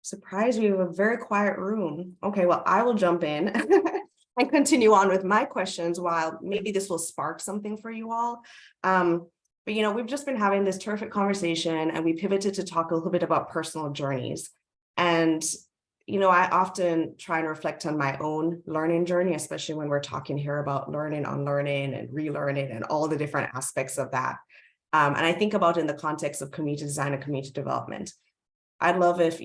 Speaker 2: Surprise, we have a very quiet room. Okay, well, I will jump in and continue on with my questions while maybe this will spark something for you all. But we've just been having this terrific conversation and we pivoted to talk a little bit about personal journeys. And I often try and reflect on my own learning journey, especially when we're talking here about learning, unlearning, and relearning and all the different aspects of that. And I think about in the context of community design and community development. I'd love if,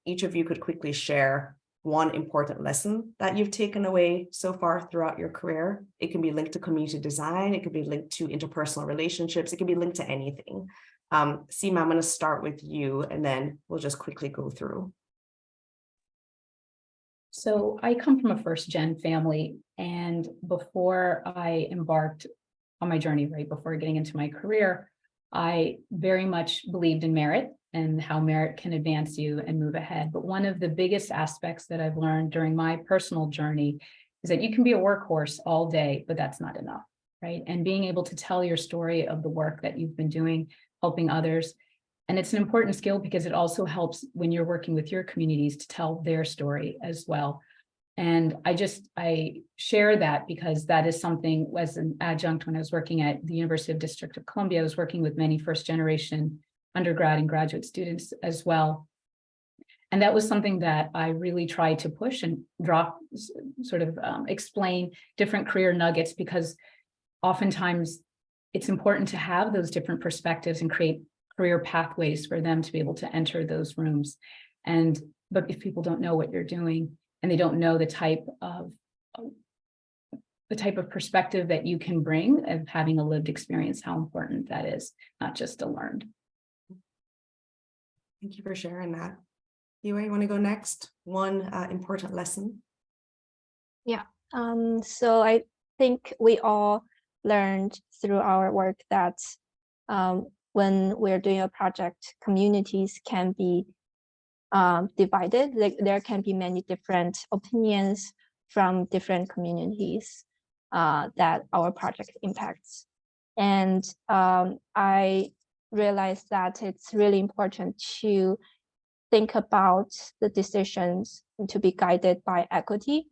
Speaker 2: each of you could quickly share one important lesson that you've taken away so far throughout your career. It can be linked to community design. It could be linked to interpersonal relationships. It can be linked to anything. Seema, I'm going to start with you, and then we'll just quickly go through.
Speaker 3: So I come from a first-gen family, and before I embarked on my journey, right before getting into my career, I very much believed in merit and how merit can advance you and move ahead. But one of the biggest aspects that I've learned during my personal journey is that you can be a workhorse all day, but that's not enough, right? And being able to tell your story of the work that you've been doing, helping others. And it's an important skill because it also helps when you're working with your communities to tell their story as well. And I share that because that is something, as an adjunct when I was working at the University of District of Columbia, I was working with many first generation undergrad and graduate students as well. And that was something that I really tried to push and explain different career nuggets, because oftentimes it's important to have those different perspectives and create career pathways for them to be able to enter those rooms. But if people don't know what you're doing and they don't know the type of perspective that you can bring of having a lived experience, how important that is, not just a learned.
Speaker 2: Thank you for sharing that. You want to go next? One important lesson.
Speaker 4: Yeah. So I think we all learned through our work that when we're doing a project, communities can be divided. Like there can be many different opinions from different communities that our project impacts. And I realized that it's really important to think about the decisions to be guided by equity.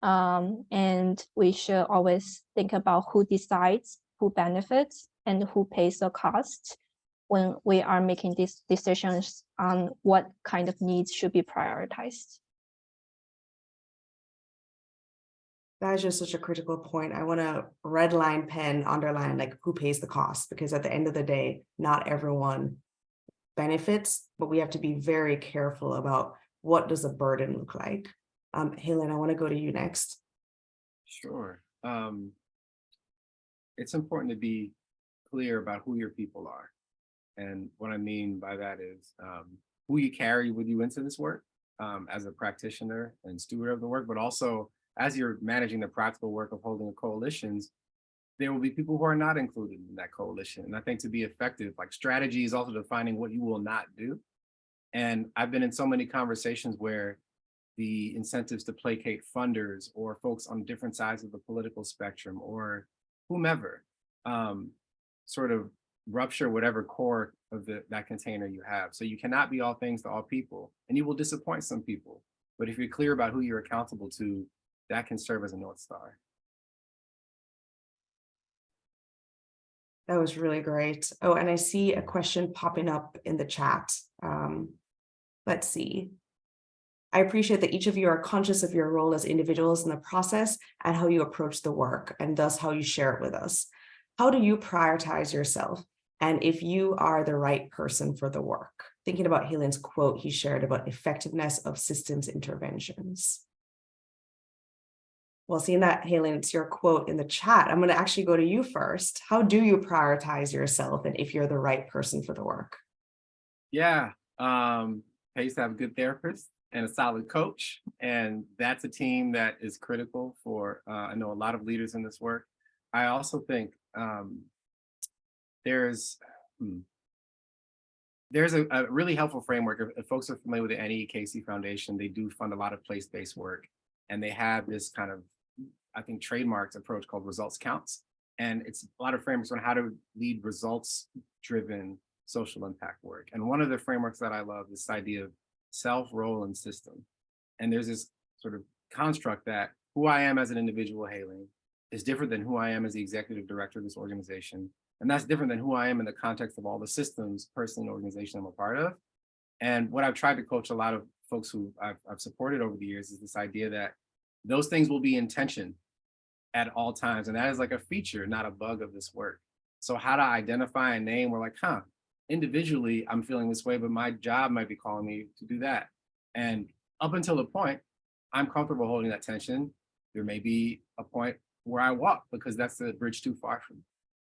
Speaker 4: And we should always think about who decides, who benefits, and who pays the cost when we are making these decisions on what kind of needs should be prioritized.
Speaker 2: That is just such a critical point. I want to redline, pen, underline, like who pays the cost, because at the end of the day, not everyone benefits, but we have to be very careful about what does a burden look like. Hayling, I want to go to you next.
Speaker 5: Sure. It's important to be clear about who your people are. And what I mean by that is who you carry with you into this work as a practitioner and steward of the work, but also as you're managing the practical work of holding coalitions, there will be people who are not included in that coalition. And I think to be effective, like strategy is also defining what you will not do. And I've been in so many conversations where the incentives to placate funders or folks on different sides of the political spectrum or whomever sort of rupture whatever core of that container you have. So you cannot be all things to all people, and you will disappoint some people. But if you're clear about who you're accountable to, that can serve as a North Star.
Speaker 2: That was really great. Oh, and I see a question popping up in the chat. Let's see. I appreciate that each of you are conscious of your role as individuals in the process and how you approach the work, and thus how you share it with us. How do you prioritize yourself? And if you are the right person for the work? Thinking about Hayling's quote he shared about effectiveness of systems interventions. Well, seeing that, Hayling, it's your quote in the chat, I'm going to actually go to you first. How do you prioritize yourself, and if you're the right person for the work?
Speaker 5: Yeah, I used to have a good therapist and a solid coach, and that's a team that is critical for, I know a lot of leaders in this work. I also think there's a really helpful framework. If folks are familiar with the NEKC Foundation, they do fund a lot of place-based work, and they have this kind of, I think, trademarked approach called results counts. And it's a lot of frameworks on how to lead results-driven social impact work. And one of the frameworks that I love is this idea of self, role, and system. And there's this sort of construct that who I am as an individual, Hayling, is different than who I am as the executive director of this organization. And that's different than who I am in the context of all the systems, person, and organization I'm a part of. And what I've tried to coach a lot of folks who I've supported over the years is this idea that those things will be in tension at all times. And that is like a feature, not a bug of this work. So how to identify and name, we're like, individually, I'm feeling this way, but my job might be calling me to do that. And up until the point, I'm comfortable holding that tension. There may be a point where I walk because that's the bridge too far from me.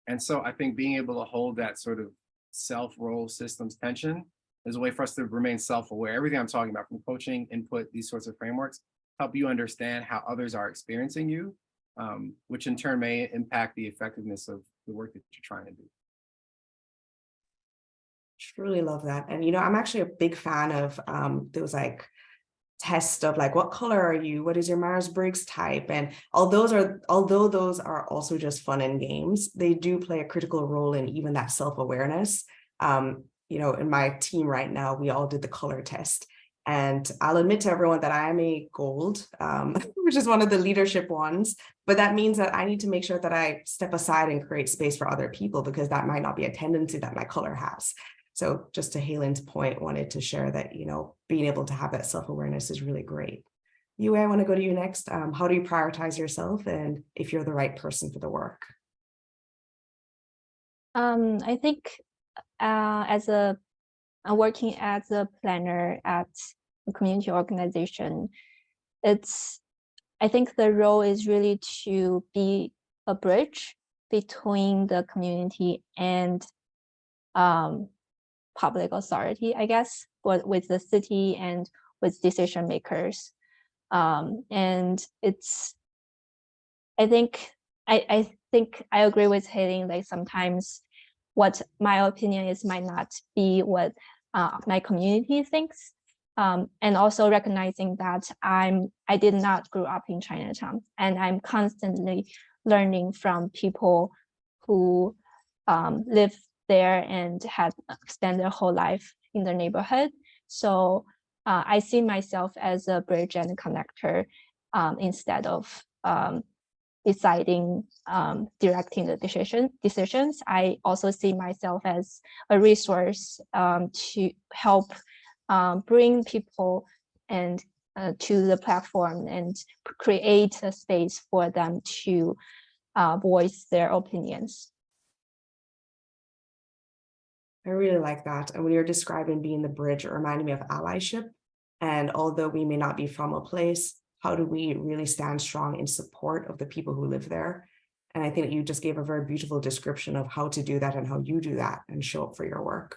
Speaker 5: And so I think being able to hold that sort of self-role systems tension is a way for us to remain self-aware. Everything I'm talking about, from coaching, input, these sorts of frameworks, help you understand how others are experiencing you, which in turn may impact the effectiveness of the work that you're trying to do.
Speaker 2: Truly love that. And, I'm actually a big fan of those like tests of like, what color are you? What is your Myers-Briggs type? And although those are also just fun and games, they do play a critical role in even that self-awareness. In my team right now, we all did the color test. And I'll admit to everyone that I am a gold, which is one of the leadership ones. But that means that I need to make sure that I step aside and create space for other people, because that might not be a tendency that my color has. So just to Hayling's point, wanted to share that, being able to have that self-awareness is really great. Yue, I want to go to you next. How do you prioritize yourself, and if you're the right person for the work?
Speaker 4: I think working as a planner at a community organization, I think the role is really to be a bridge between the community and public authority, I guess, with the city and with decision makers. And I think I agree with Hayling, like sometimes what my opinion is might not be what my community thinks. And also recognizing that I did not grow up in Chinatown, and I'm constantly learning from people who live there and had spent their whole life in the neighborhood. So I see myself as a bridge and a connector instead of deciding, directing the decisions. I also see myself as a resource to help bring people and to the platform and create a space for them to voice their opinions.
Speaker 2: I really like that. And when you're describing being the bridge, it reminded me of allyship. And although we may not be from a place, how do we really stand strong in support of the people who live there? And I think you just gave a very beautiful description of how to do that and how you do that and show up for your work.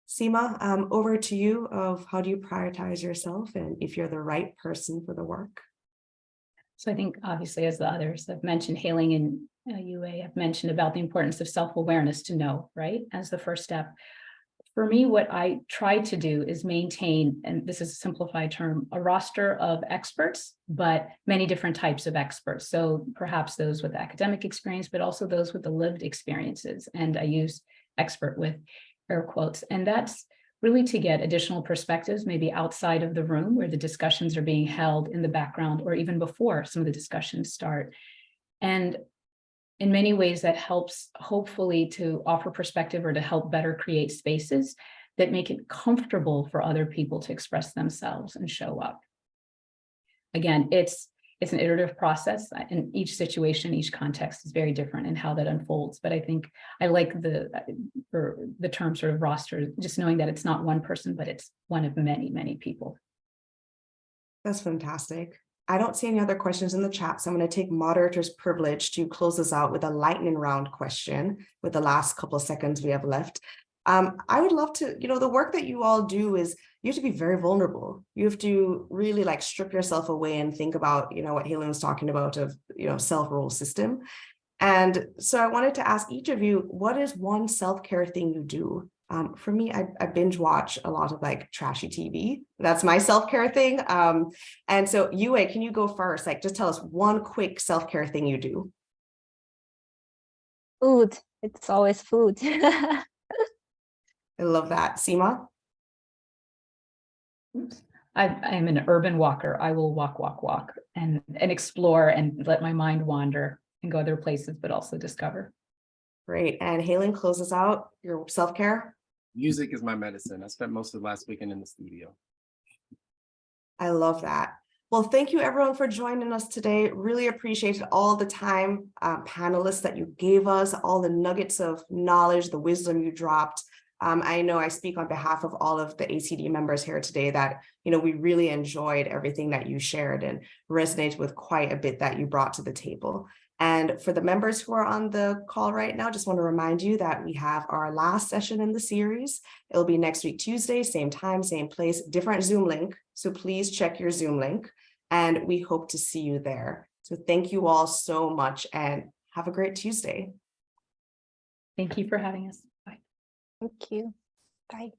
Speaker 2: Seema, over to you of how do you prioritize yourself and if you're the right person for the work?
Speaker 3: So I think obviously, as the others have mentioned, Hayling and Yue have mentioned about the importance of self-awareness to know, right, as the first step. For me, what I try to do is maintain, and this is a simplified term, a roster of experts, but many different types of experts. So perhaps those with academic experience, but also those with the lived experiences. And I use expert with air quotes. And that's really to get additional perspectives, maybe outside of the room where the discussions are being held in the background, or even before some of the discussions start. And in many ways, that helps hopefully to offer perspective or to help better create spaces that make it comfortable for other people to express themselves and show up. Again, it's an iterative process, and each situation, each context is very different in how that unfolds. But I think I like the term sort of roster, just knowing that it's not one person, but it's one of many, many people.
Speaker 2: That's fantastic. I don't see any other questions in the chat, so I'm going to take moderator's privilege to close this out with a lightning round question with the last couple of seconds we have left. I would love to, the work that you all do is you have to be very vulnerable. You have to really like strip yourself away and think about, what Hayling was talking about of, self-role system. And so I wanted to ask each of you, what is one self-care thing you do? For me, I binge watch a lot of like trashy TV. That's my self-care thing. And so Yue, can you go first? Like, just tell us one quick self-care thing you do.
Speaker 4: Food. It's always food.
Speaker 2: I love that. Seema?
Speaker 3: Oops. I'm an urban walker. I will walk, and explore and let my mind wander and go other places, but also discover.
Speaker 2: Great. And Hayling, closes out your self-care.
Speaker 5: Music is my medicine. I spent most of last weekend in the studio.
Speaker 2: I love that. Well, thank you everyone for joining us today. Really appreciated all the time, panelists that you gave us, all the nuggets of knowledge, the wisdom you dropped. I know I speak on behalf of all of the ACD members here today that, we really enjoyed everything that you shared and resonated with quite a bit that you brought to the table. And for the members who are on the call right now, just want to remind you that we have our last session in the series. It'll be next week, Tuesday, same time, same place, different Zoom link. So please check your Zoom link, and we hope to see you there. So thank you all so much and have a great Tuesday.
Speaker 3: Thank you for having us. Bye.
Speaker 4: Thank you. Bye.